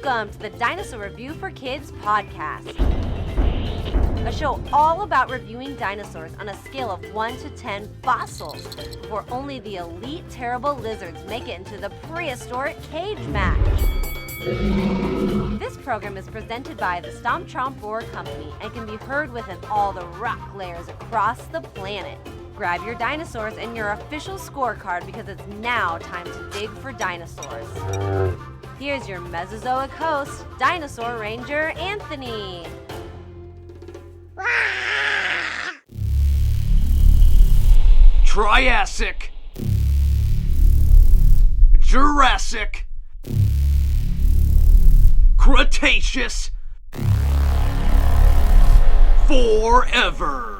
Welcome to the Dinosaur Review for Kids podcast, a show all about reviewing dinosaurs on a scale of 1 to 10 fossils before only the elite terrible lizards make it into the Prehistoric Cage Match. This program is presented by the Stomp Chomp Roar Company and can be heard within all the rock layers across the planet. Grab your dinosaurs and your official scorecard because it's now time to dig for dinosaurs. Here's your Mesozoic host, Dinosaur Ranger Anthony. Triassic, Jurassic, Cretaceous, forever.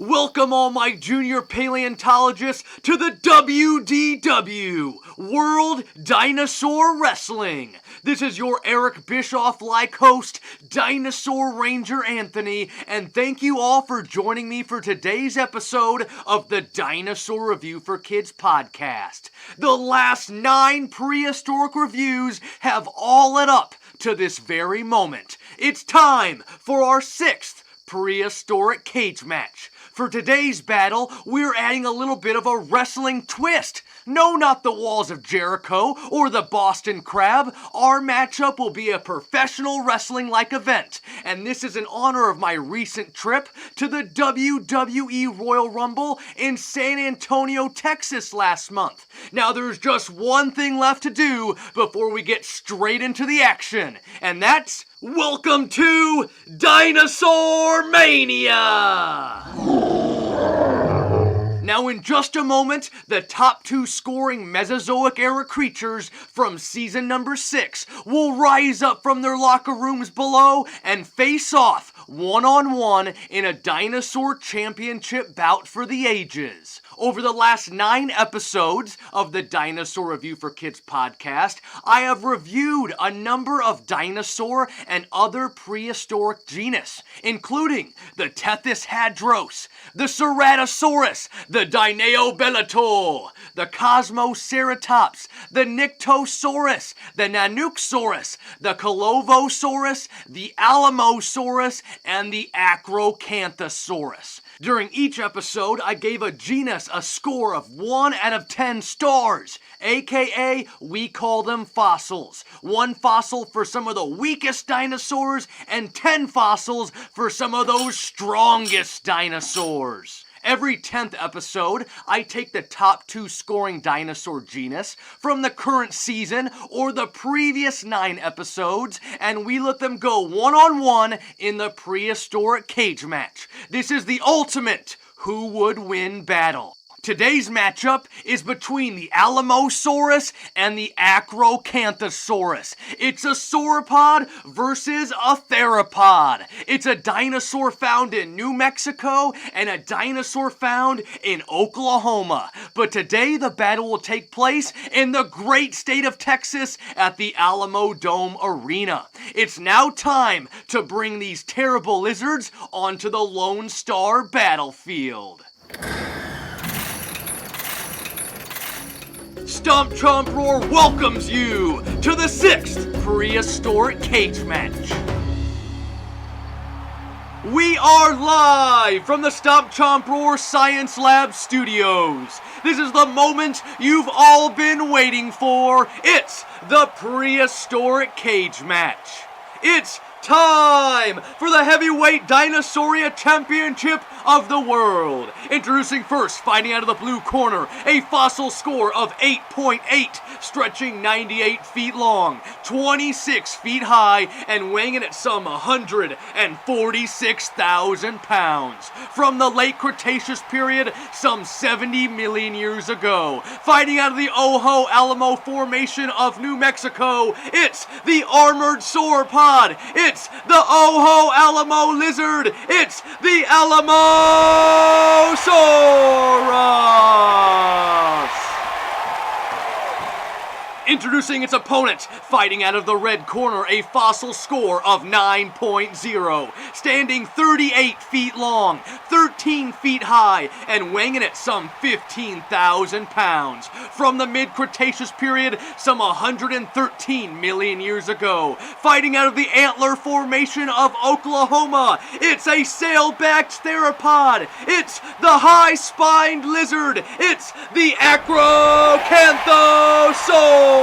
Welcome all my junior paleontologists to the WDW, World Dinosaur Wrestling. This is your Eric Bischoff-like host, Dinosaur Ranger Anthony, and thank you all for joining me for today's episode of the Dinosaur Review for Kids podcast. The last 9 prehistoric reviews have all led up to this very moment. It's time for our 6th Prehistoric Cage Match. For today's battle, we're adding a little bit of a wrestling twist. No, not the Walls of Jericho or the Boston Crab. Our matchup will be a professional wrestling-like event, and this is in honor of my recent trip to the WWE Royal Rumble in San Antonio, Texas last month. Now, there's just one thing left to do before we get straight into the action, and that's welcome to DinosaurMania! Now in just a moment, the top 2 scoring Mesozoic era creatures from season number 6 will rise up from their locker rooms below and face off one-on-one in a dinosaur championship bout for the ages. Over the last 9 episodes of the Dinosaur Review for Kids podcast, I have reviewed a number of dinosaur and other prehistoric genus, including the Tethys hadros, the Ceratosaurus, the Dinobellator, the Cosmoceratops, the Nyctosaurus, the Nanuqsaurus, the Colovosaurus, the Alamosaurus, and the Acrocanthosaurus. During each episode, I gave a genus a score of 1 out of 10 stars, aka we call them fossils. 1 fossil for some of the weakest dinosaurs, and 10 fossils for some of those strongest dinosaurs. Every 10th episode, I take the top 2 scoring dinosaur genus from the current season or the previous 9 episodes, and we let them go one-on-one in the Prehistoric Cage Match. This is the ultimate who would win battle. Today's matchup is between the Alamosaurus and the Acrocanthosaurus. It's a sauropod versus a theropod. It's a dinosaur found in New Mexico and a dinosaur found in Oklahoma. But today the battle will take place in the great state of Texas at the Alamo Dome Arena. It's now time to bring these terrible lizards onto the Lone Star battlefield. Stomp Chomp Roar welcomes you to the 6th Prehistoric Cage Match. We are live from the Stomp Chomp Roar Science Lab studios. This is the moment you've all been waiting for. It's the Prehistoric Cage Match. It's time for the Heavyweight Dinosauria Championship of the World. Introducing first, fighting out of the blue corner, a fossil score of 8.8, stretching 98 feet long, 26 feet high, and weighing in at some 146,000 pounds. From the late Cretaceous period, some 70 million years ago. Fighting out of the Ojo Alamo Formation of New Mexico, it's the armored sauropod. It's the Ojo Alamo lizard. It's the Alamosaurus. Introducing its opponent, fighting out of the red corner, a fossil score of 9.0, standing 38 feet long, 13 feet high, and weighing in at some 15,000 pounds. From the mid-Cretaceous period, some 113 million years ago, fighting out of the antler formation of Oklahoma, it's a sail-backed theropod, it's the high-spined lizard, it's the Acrocanthosaurus!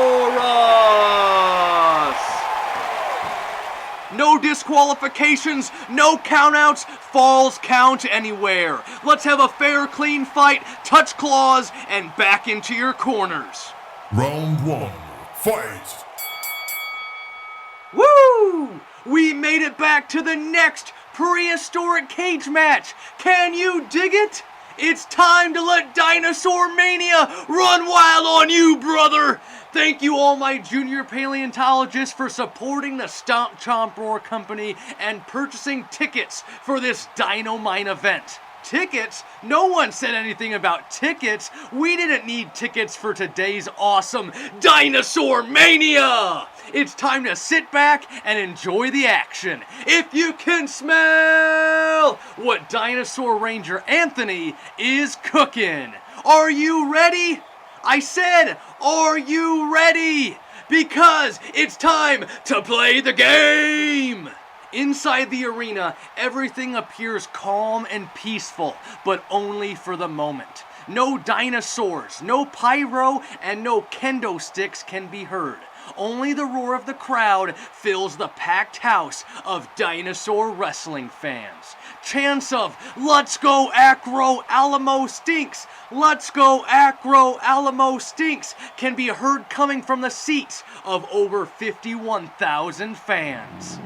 No disqualifications, no countouts, falls count anywhere. Let's have a fair, clean fight, touch claws, and back into your corners. Round 1, fight! Woo! We made it back to the next prehistoric cage match. Can you dig it? It's time to let DinosaurMania run wild on you, brother! Thank you all my junior paleontologists for supporting the Stomp Chomp Roar Company and purchasing tickets for this DinoMine event. Tickets? No one said anything about tickets. We didn't need tickets for today's awesome DinosaurMania! It's time to sit back and enjoy the action. If you can smell what Dinosaur Ranger Anthony is cooking. Are you ready? I said, are you ready? Because it's time to play the game! Inside the arena, everything appears calm and peaceful, but only for the moment. No dinosaurs, no pyro, and no kendo sticks can be heard. Only the roar of the crowd fills the packed house of dinosaur wrestling fans. Chants of, "Let's go Acro, Alamo stinks! Let's go Acro, Alamo stinks!" can be heard coming from the seats of over 51,000 fans.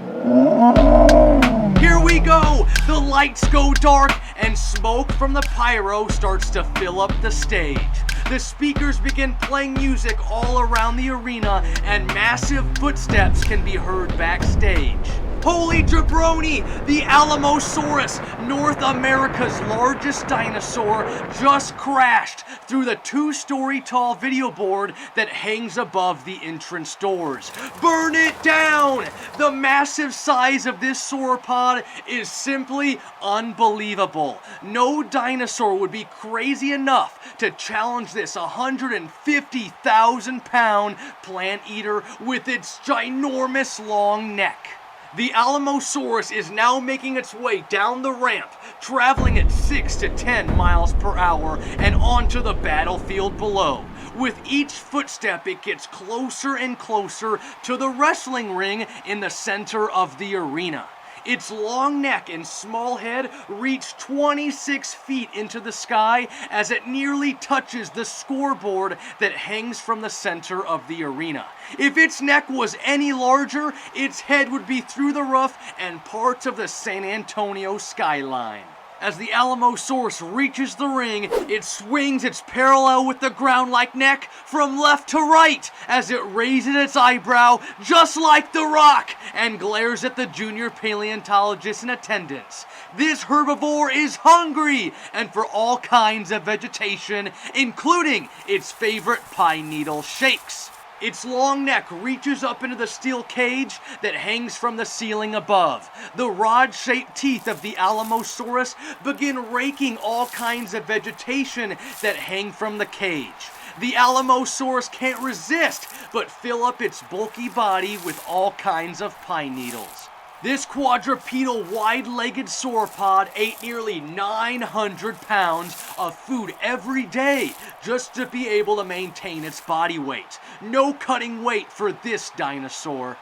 Here we go! The lights go dark and smoke from the pyro starts to fill up the stage. The speakers begin playing music all around the arena and massive footsteps can be heard backstage. Holy jabroni! The Alamosaurus, North America's largest dinosaur, just crashed through the 2-story tall video board that hangs above the entrance doors. Burn it down! The massive size of this sauropod is simply unbelievable. No dinosaur would be crazy enough to challenge this 150,000 pound plant eater with its ginormous long neck. The Alamosaurus is now making its way down the ramp, traveling at 6 to 10 miles per hour and onto the battlefield below. With each footstep, it gets closer and closer to the wrestling ring in the center of the arena. Its long neck and small head reach 26 feet into the sky as it nearly touches the scoreboard that hangs from the center of the arena. If its neck was any larger, its head would be through the roof and parts of the San Antonio skyline. As the Alamosaurus reaches the ring, it swings its parallel with the ground-like neck from left to right as it raises its eyebrow just like The Rock and glares at the junior paleontologists in attendance. This herbivore is hungry and for all kinds of vegetation, including its favorite pine needle shakes. Its long neck reaches up into the steel cage that hangs from the ceiling above. The rod-shaped teeth of the Alamosaurus begin raking all kinds of vegetation that hang from the cage. The Alamosaurus can't resist but fill up its bulky body with all kinds of pine needles. This quadrupedal, wide-legged sauropod ate nearly 900 pounds of food every day just to be able to maintain its body weight. No cutting weight for this dinosaur.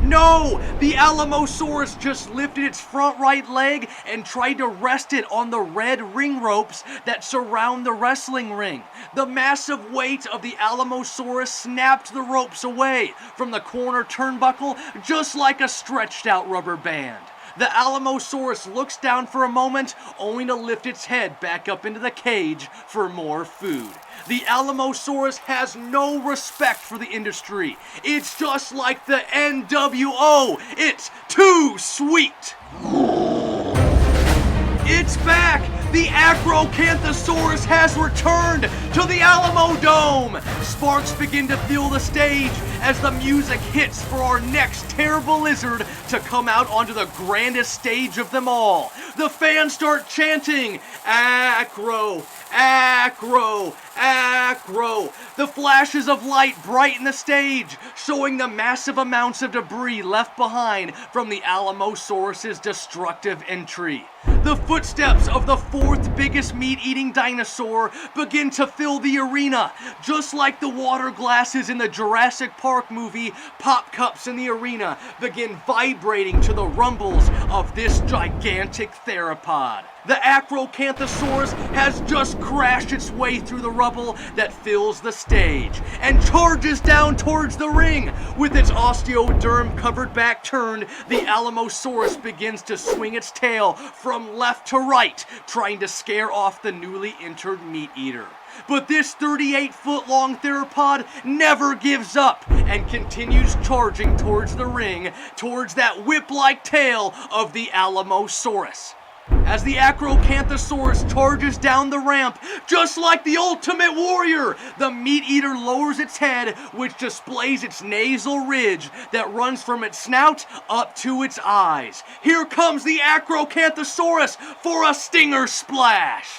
No! The Alamosaurus just lifted its front right leg and tried to rest it on the red ring ropes that surround the wrestling ring. The massive weight of the Alamosaurus snapped the ropes away from the corner turnbuckle just like a stretched out rubber band. The Alamosaurus looks down for a moment, only to lift its head back up into the cage for more food. The Alamosaurus has no respect for the industry. It's just like the NWO. It's too sweet. It's back! The The Acrocanthosaurus has returned to the Alamo Dome! Sparks begin to fill the stage as the music hits for our next terrible lizard to come out onto the grandest stage of them all. The fans start chanting, Acro, Acro, Acro. The flashes of light brighten the stage, showing the massive amounts of debris left behind from the Alamosaurus's destructive entry. The footsteps of the fourth biggest meat-eating dinosaur begin to fill the arena. Just like the water glasses in the Jurassic Park movie, pop cups in the arena begin vibrating to the rumbles of this gigantic theropod. The Acrocanthosaurus has just crashed its way through the rubble that fills the stage and charges down towards the ring. With its osteoderm-covered back turned, the Alamosaurus begins to swing its tail from left to right, trying to scare off the newly entered meat eater. But this 38-foot-long theropod never gives up and continues charging towards the ring, towards that whip-like tail of the Alamosaurus. As the Acrocanthosaurus charges down the ramp, just like the Ultimate Warrior, the meat-eater lowers its head, which displays its nasal ridge that runs from its snout up to its eyes. Here comes the Acrocanthosaurus for a stinger splash!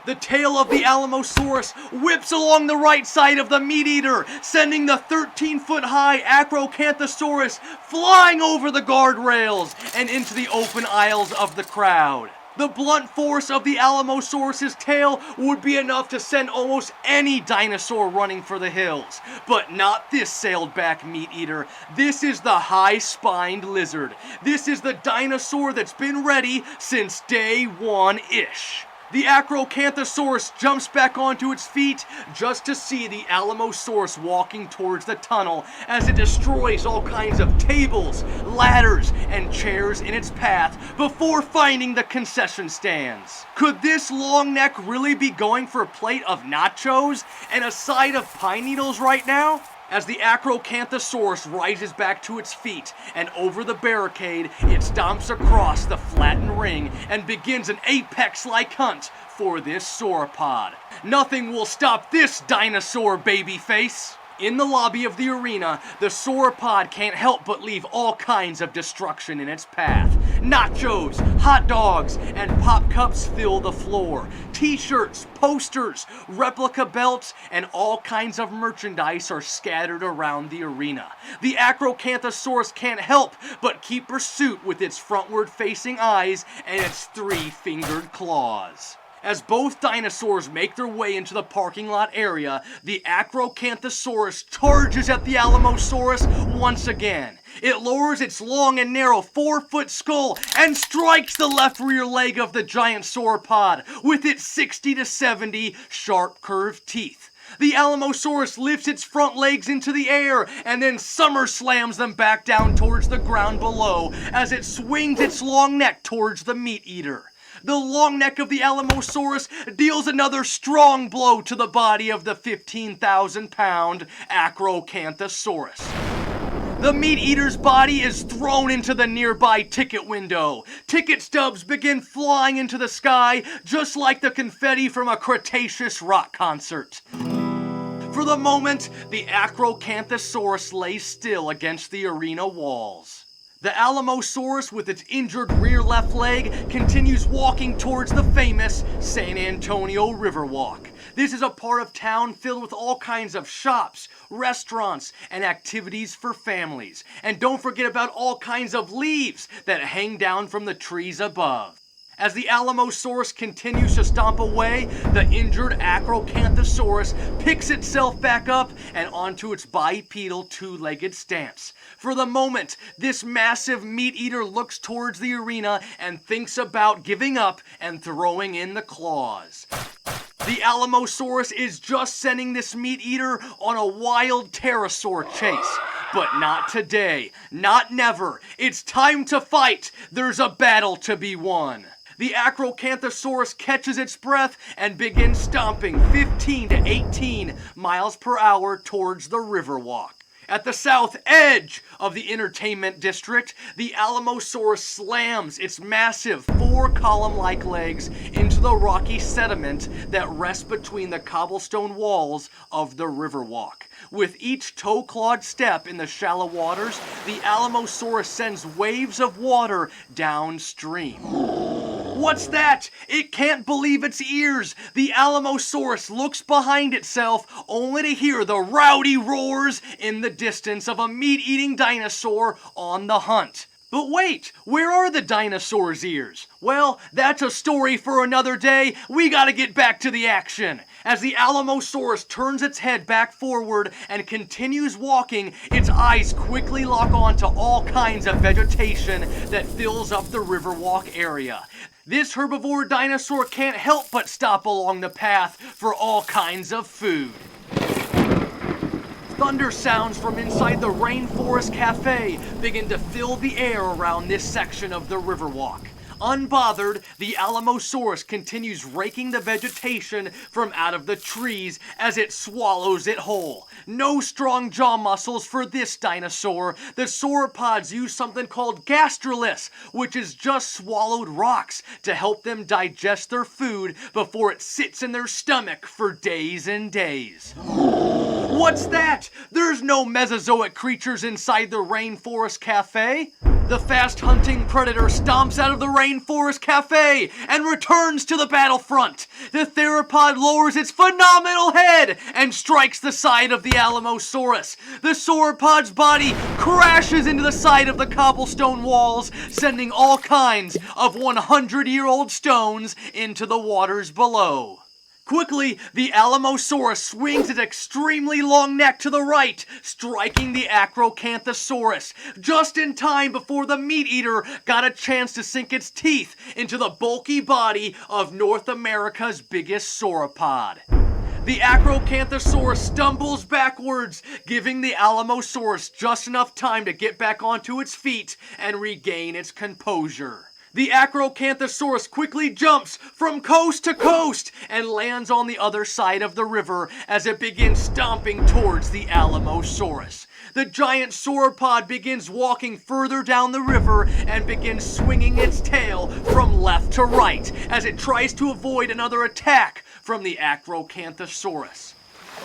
The tail of the Alamosaurus whips along the right side of the meat-eater, sending the 13-foot-high Acrocanthosaurus flying over the guardrails and into the open aisles of the crowd. The blunt force of the Alamosaurus's tail would be enough to send almost any dinosaur running for the hills. But not this sailed-back meat-eater. This is the high-spined lizard. This is the dinosaur that's been ready since day one-ish. The Acrocanthosaurus jumps back onto its feet just to see the Alamosaurus walking towards the tunnel as it destroys all kinds of tables, ladders, and chairs in its path before finding the concession stands. Could this long neck really be going for a plate of nachos and a side of pine needles right now? As the Acrocanthosaurus rises back to its feet and over the barricade, it stomps across the flattened ring and begins an apex-like hunt for this sauropod. Nothing will stop this dinosaur, babyface! In the lobby of the arena, the sauropod can't help but leave all kinds of destruction in its path. Nachos, hot dogs, and pop cups fill the floor. T-shirts, posters, replica belts, and all kinds of merchandise are scattered around the arena. The Acrocanthosaurus can't help but keep pursuit with its frontward-facing eyes and its three-fingered claws. As both dinosaurs make their way into the parking lot area, the Acrocanthosaurus charges at the Alamosaurus once again. It lowers its long and narrow 4-foot skull and strikes the left rear leg of the giant sauropod with its 60 to 70 sharp curved teeth. The Alamosaurus lifts its front legs into the air and then slams them back down towards the ground below as it swings its long neck towards the meat eater. The long neck of the Alamosaurus deals another strong blow to the body of the 15,000-pound Acrocanthosaurus. The meat-eater's body is thrown into the nearby ticket window. Ticket stubs begin flying into the sky, just like the confetti from a Cretaceous rock concert. For the moment, the Acrocanthosaurus lays still against the arena walls. The Alamosaurus, with its injured rear left leg, continues walking towards the famous San Antonio Riverwalk. This is a part of town filled with all kinds of shops, restaurants, and activities for families. And don't forget about all kinds of leaves that hang down from the trees above. As the Alamosaurus continues to stomp away, the injured Acrocanthosaurus picks itself back up and onto its bipedal two-legged stance. For the moment, this massive meat-eater looks towards the arena and thinks about giving up and throwing in the claws. The Alamosaurus is just sending this meat-eater on a wild pterosaur chase. But not today. Not never. It's time to fight. There's a battle to be won. The Acrocanthosaurus catches its breath and begins stomping 15 to 18 miles per hour towards the Riverwalk. At the south edge of the entertainment district, the Alamosaurus slams its massive 4-column-like legs into the rocky sediment that rests between the cobblestone walls of the Riverwalk. With each toe-clawed step in the shallow waters, the Alamosaurus sends waves of water downstream. What's that? It can't believe its ears. The Alamosaurus looks behind itself only to hear the rowdy roars in the distance of a meat-eating dinosaur on the hunt. But wait, where are the dinosaur's ears? Well, that's a story for another day. We gotta get back to the action. As the Alamosaurus turns its head back forward and continues walking, its eyes quickly lock onto all kinds of vegetation that fills up the Riverwalk area. This herbivore dinosaur can't help but stop along the path for all kinds of food. Thunder sounds from inside the Rainforest Cafe begin to fill the air around this section of the Riverwalk. Unbothered, the Alamosaurus continues raking the vegetation from out of the trees as it swallows it whole. No strong jaw muscles for this dinosaur. The sauropods use something called gastroliths, which is just swallowed rocks to help them digest their food before it sits in their stomach for days and days. What's that? There's no Mesozoic creatures inside the Rainforest Cafe. The fast-hunting predator stomps out of the Rainforest Cafe and returns to the battlefront. The theropod lowers its phenomenal head and strikes the side of the Alamosaurus. The sauropod's body crashes into the side of the cobblestone walls, sending all kinds of 100-year-old stones into the waters below. Quickly, the Alamosaurus swings its extremely long neck to the right, striking the Acrocanthosaurus, just in time before the meat-eater got a chance to sink its teeth into the bulky body of North America's biggest sauropod. The Acrocanthosaurus stumbles backwards, giving the Alamosaurus just enough time to get back onto its feet and regain its composure. The Acrocanthosaurus quickly jumps from coast to coast and lands on the other side of the river as it begins stomping towards the Alamosaurus. The giant sauropod begins walking further down the river and begins swinging its tail from left to right as it tries to avoid another attack from the Acrocanthosaurus.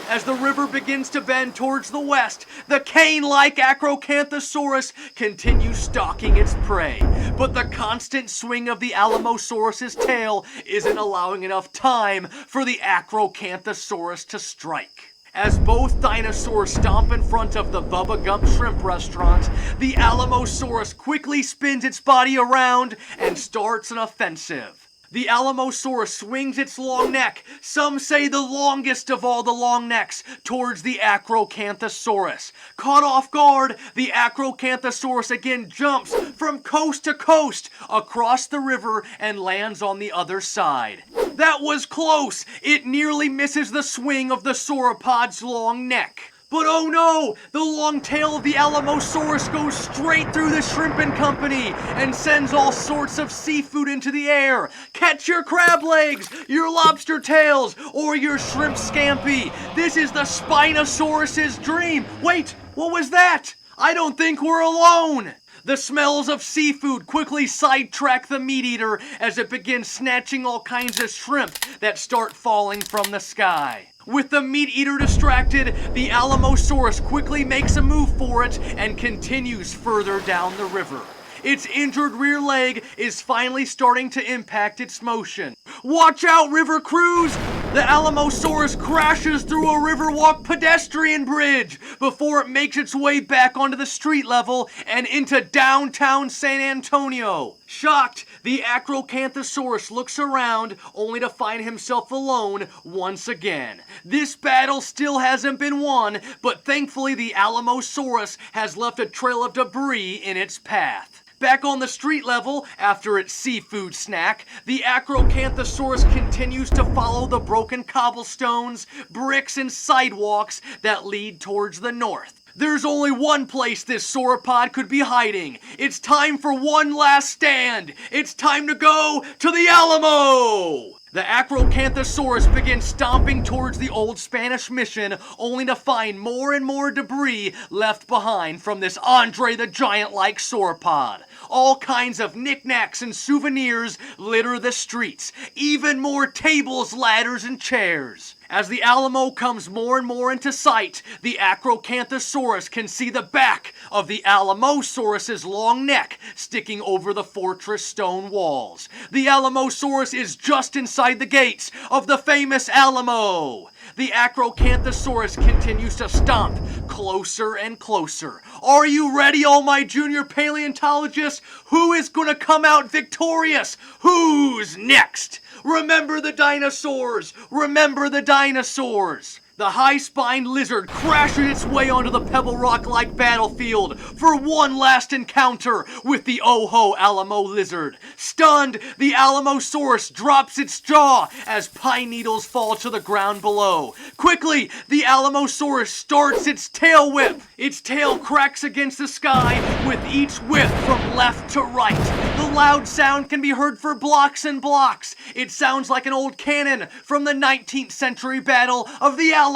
As the river begins to bend towards the west, the cane-like Acrocanthosaurus continues stalking its prey. But the constant swing of the Alamosaurus's tail isn't allowing enough time for the Acrocanthosaurus to strike. As both dinosaurs stomp in front of the Bubba Gump Shrimp Restaurant, the Alamosaurus quickly spins its body around and starts an offensive. The Alamosaurus swings its long neck, some say the longest of all the long necks, towards the Acrocanthosaurus. Caught off guard, the Acrocanthosaurus again jumps from coast to coast across the river and lands on the other side. That was close! It nearly misses the swing of the sauropod's long neck. But oh no! The long tail of the Alamosaurus goes straight through the shrimping company and sends all sorts of seafood into the air. Catch your crab legs, your lobster tails, or your shrimp scampi. This is the Spinosaurus's dream. Wait, what was that? I don't think we're alone. The smells of seafood quickly sidetrack the meat-eater as it begins snatching all kinds of shrimp that start falling from the sky. With the meat-eater distracted, the Alamosaurus quickly makes a move for it and continues further down the river. Its injured rear leg is finally starting to impact its motion. Watch out, river crews! The Alamosaurus crashes through a Riverwalk pedestrian bridge before it makes its way back onto the street level and into downtown San Antonio. Shocked, the Acrocanthosaurus looks around only to find himself alone once again. This battle still hasn't been won, but thankfully the Alamosaurus has left a trail of debris in its path. Back on the street level, after its seafood snack, the Acrocanthosaurus continues to follow the broken cobblestones, bricks, and sidewalks that lead towards the north. There's only one place this sauropod could be hiding. It's time for one last stand. It's time to go to the Alamo! The Acrocanthosaurus begins stomping towards the old Spanish mission, only to find more and more debris left behind from this Andre the Giant-like sauropod. All kinds of knickknacks and souvenirs litter the streets, even more tables, ladders, and chairs. As the Alamo comes more and more into sight, the Acrocanthosaurus can see the back of the Alamosaurus's long neck sticking over the fortress stone walls. The Alamosaurus is just inside the gates of the famous Alamo. The Acrocanthosaurus continues to stomp closer and closer. Are you ready, all my junior paleontologists? Who is gonna come out victorious? Who's next? Remember the dinosaurs! Remember the dinosaurs! The high-spined lizard crashes its way onto the pebble rock-like battlefield for one last encounter with the Oho Alamo lizard. Stunned, the Alamosaurus drops its jaw as pine needles fall to the ground below. Quickly, the Alamosaurus starts its tail whip. Its tail cracks against the sky with each whip from left to right. The loud sound can be heard for blocks and blocks. It sounds like an old cannon from the 19th century Battle of the Alamo.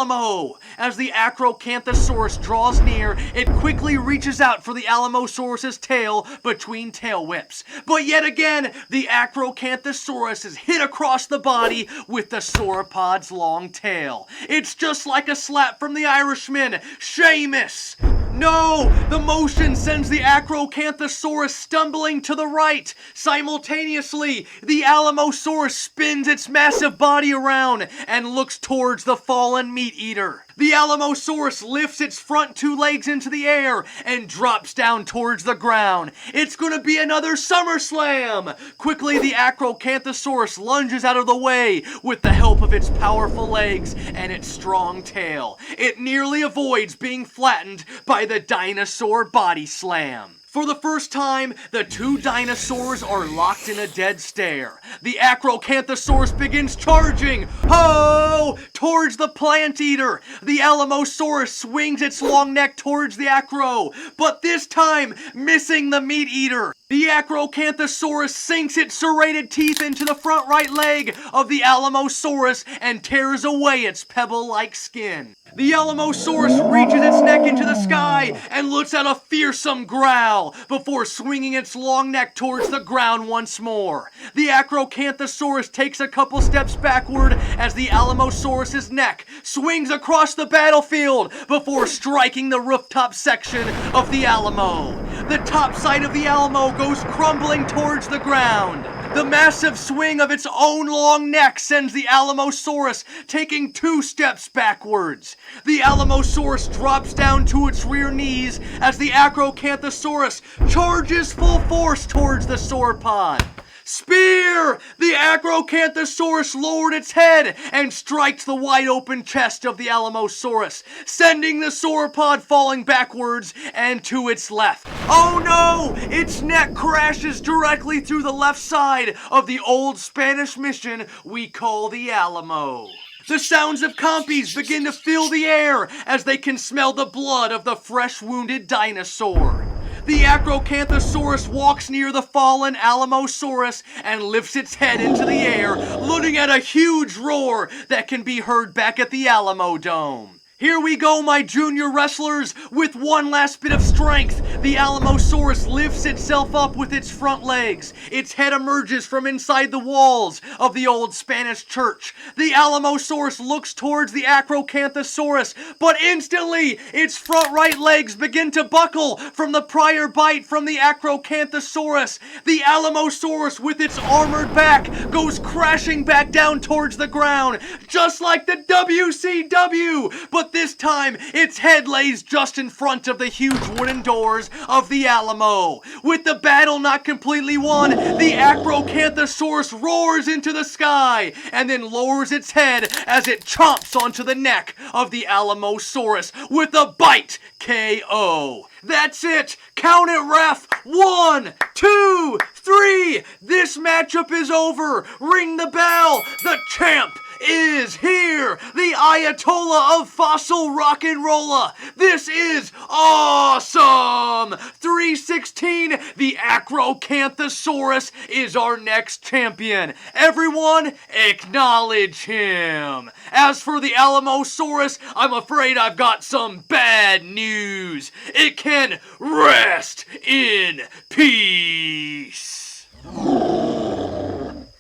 As the Acrocanthosaurus draws near, it quickly reaches out for the Alamosaurus's tail between tail whips. But yet again, the Acrocanthosaurus is hit across the body with the sauropod's long tail. It's just like a slap from the Irishman, Seamus. No! The motion sends the Acrocanthosaurus stumbling to the right. Simultaneously, the Alamosaurus spins its massive body around and looks towards the fallen meat eater. The Alamosaurus lifts its front two legs into the air and drops down towards the ground. It's gonna be another SummerSlam! Quickly, the Acrocanthosaurus lunges out of the way with the help of its powerful legs and its strong tail. It nearly avoids being flattened by the dinosaur body slam. For the first time, the two dinosaurs are locked in a dead stare. The Acrocanthosaurus begins charging, ho, towards the plant eater. The Alamosaurus swings its long neck towards the Acro, but this time missing the meat eater. The Acrocanthosaurus sinks its serrated teeth into the front right leg of the Alamosaurus and tears away its pebble-like skin. The Alamosaurus reaches its neck into the sky and lets out a fearsome growl before swinging its long neck towards the ground once more. The Acrocanthosaurus takes a couple steps backward as the Alamosaurus's neck swings across the battlefield before striking the rooftop section of the Alamo. The top side of the Alamo goes crumbling towards the ground. The massive swing of its own long neck sends the Alamosaurus taking 2 steps backwards. The Alamosaurus drops down to its rear knees as the Acrocanthosaurus charges full force towards the sauropod. Spear! The Acrocanthosaurus lowered its head and strikes the wide open chest of the Alamosaurus, sending the sauropod falling backwards and to its left. Oh no! Its neck crashes directly through the left side of the old Spanish mission we call the Alamo. The sounds of compies begin to fill the air as they can smell the blood of the fresh wounded dinosaur. The Acrocanthosaurus walks near the fallen Alamosaurus and lifts its head into the air, letting out a huge roar that can be heard back at the Alamo Dome. Here we go, my junior wrestlers, with one last bit of strength. The Alamosaurus lifts itself up with its front legs. Its head emerges from inside the walls of the old Spanish church. The Alamosaurus looks towards the Acrocanthosaurus, but instantly its front right legs begin to buckle from the prior bite from the Acrocanthosaurus. The Alamosaurus, with its armored back, goes crashing back down towards the ground, just like the WCW, but this time, its head lays just in front of the huge wooden doors of the Alamo. With the battle not completely won, the Acrocanthosaurus roars into the sky and then lowers its head as it chomps onto the neck of the Alamosaurus with a bite KO. That's it! Count it, ref! 1, 2, 3! This matchup is over! Ring the bell! The champ is here, the Ayatollah of fossil rock and rolla. This is awesome! 316, the Acrocanthosaurus is our next champion. Everyone, acknowledge him. As for the Alamosaurus, I'm afraid I've got some bad news. It can rest in peace.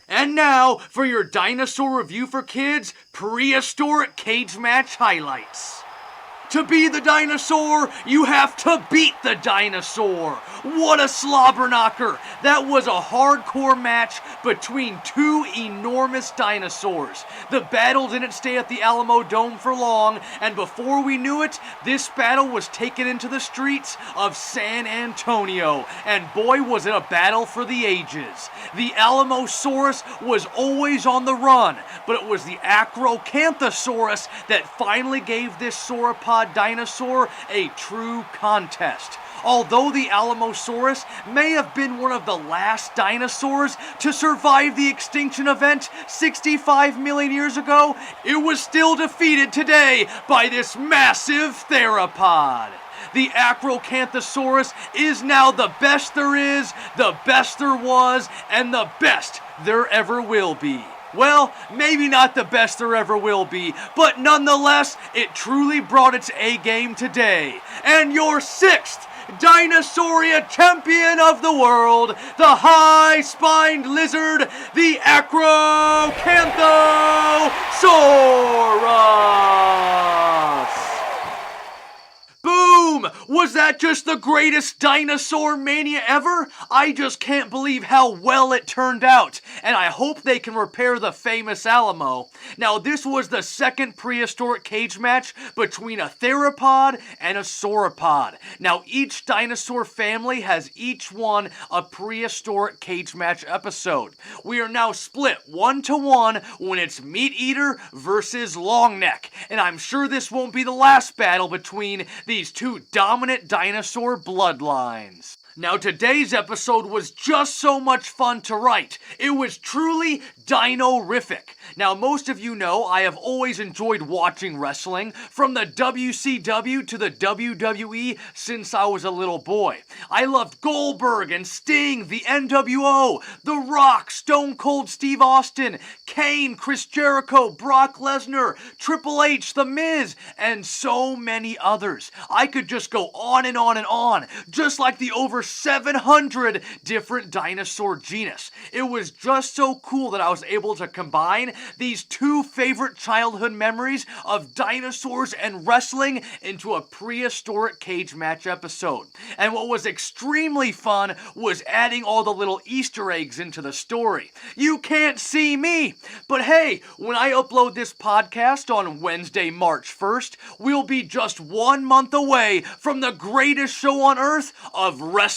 And now, for your Dinosaur Review for Kids Prehistoric Cage Match highlights. To be the dinosaur, you have to beat the dinosaur. What a slobber knocker. That was a hardcore match between two enormous dinosaurs. The battle didn't stay at the Alamo Dome for long, and before we knew it, this battle was taken into the streets of San Antonio. And boy, was it a battle for the ages. The Alamosaurus was always on the run, but it was the Acrocanthosaurus that finally gave this sauropod dinosaur a true contest. Although the Alamosaurus may have been one of the last dinosaurs to survive the extinction event 65 million years ago, it was still defeated today by this massive theropod. The Acrocanthosaurus is now the best there is, the best there was, and the best there ever will be. Well, maybe not the best there ever will be, but nonetheless, it truly brought its A game today. And your sixth Dinosauria champion of the world, the high-spined lizard, the Acrocanthosaurus! Boom! Was that just the greatest DinosaurMania ever? I just can't believe how well it turned out, and I hope they can repair the famous Alamo. Now, this was the second prehistoric cage match between a theropod and a sauropod. Now, each dinosaur family has each won a prehistoric cage match episode. We are now split 1-1 when it's Meat Eater versus Longneck, and I'm sure this won't be the last battle between these two dominant dinosaur bloodlines. Now, today's episode was just so much fun to write. It was truly dino-rific. Now, most of you know I have always enjoyed watching wrestling, from the WCW to the WWE since I was a little boy. I loved Goldberg and Sting, the NWO, The Rock, Stone Cold Steve Austin, Kane, Chris Jericho, Brock Lesnar, Triple H, The Miz, and so many others. I could just go on and on and on, just like the over 700 different dinosaur genus. It was just so cool that I was able to combine these two favorite childhood memories of dinosaurs and wrestling into a prehistoric cage match episode. And what was extremely fun was adding all the little Easter eggs into the story. You can't see me, but hey, when I upload this podcast on Wednesday, March 1st, we'll be just 1 month away from the greatest show on earth of WrestleMania.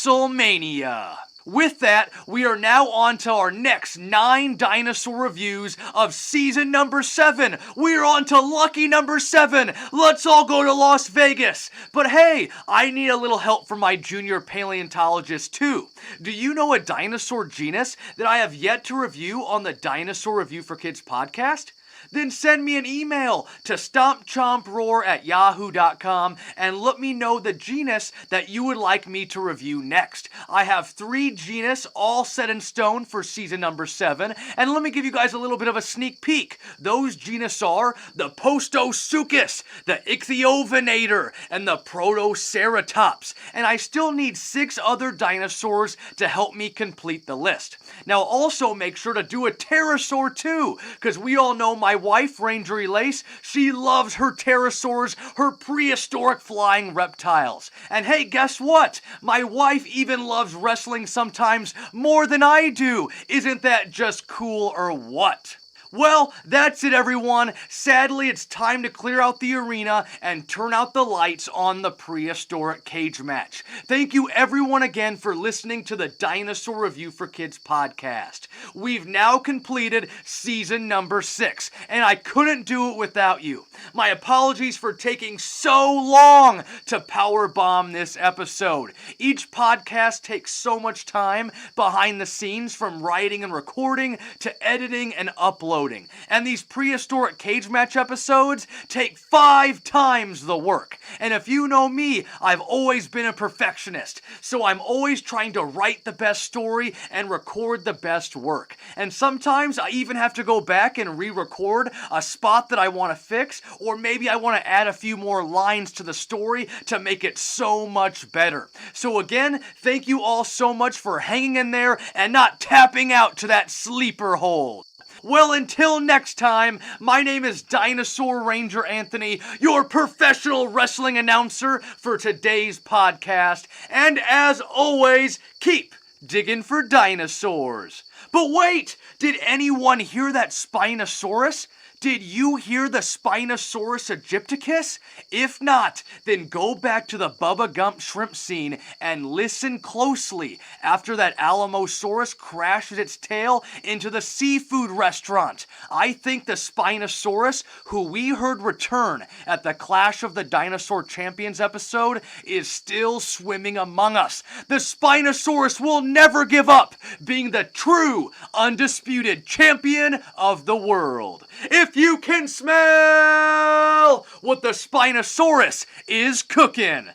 With that, we are now on to our next 9 dinosaur reviews of season number 7. We're on to lucky number 7. Let's all go to Las Vegas. But hey, I need a little help from my junior paleontologist too. Do you know a dinosaur genus that I have yet to review on the Dinosaur Review for Kids podcast? Then send me an email to stompchomproar@yahoo.com and let me know the genus that you would like me to review next. I have 3 genus all set in stone for season number 7, and let me give you guys a little bit of a sneak peek. Those genus are the Postosuchus, the Ichthyovenator, and the Protoceratops, and I still need 6 other dinosaurs to help me complete the list. Now also make sure to do a pterosaur too, because we all know my wife, Ranger Elace, she loves her pterosaurs, her prehistoric flying reptiles. And hey, guess what? My wife even loves wrestling sometimes more than I do. Isn't that just cool or what? Well, that's it, everyone. Sadly, it's time to clear out the arena and turn out the lights on the prehistoric cage match. Thank you, everyone, again for listening to the Dinosaur Review for Kids podcast. We've now completed season number 6, and I couldn't do it without you. My apologies for taking so long to powerbomb this episode. Each podcast takes so much time behind the scenes, from writing and recording to editing and uploading. uploading, and these Prehistoric Cage Match episodes take 5 times the work. And if you know me, I've always been a perfectionist, so I'm always trying to write the best story and record the best work. And sometimes I even have to go back and re-record a spot that I want to fix, or maybe I want to add a few more lines to the story to make it so much better. So again, thank you all so much for hanging in there and not tapping out to that sleeper hole. Well, until next time, my name is Dinosaur Ranger Anthony, your professional wrestling announcer for today's podcast. And as always, keep digging for dinosaurs. But wait, did anyone hear that Spinosaurus? Did you hear the Spinosaurus aegypticus? If not, then go back to the Bubba Gump shrimp scene and listen closely after that Alamosaurus crashes its tail into the seafood restaurant. I think the Spinosaurus, who we heard return at the Clash of the Dinosaur Champions episode, is still swimming among us. The Spinosaurus will never give up being the true, undisputed champion of the world. If you can smell what the Spinosaurus is cooking.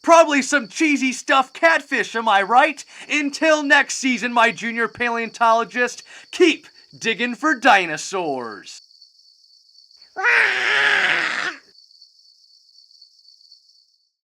Probably some cheesy stuffed catfish, am I right? Until next season, my junior paleontologist, keep digging for dinosaurs. Wow!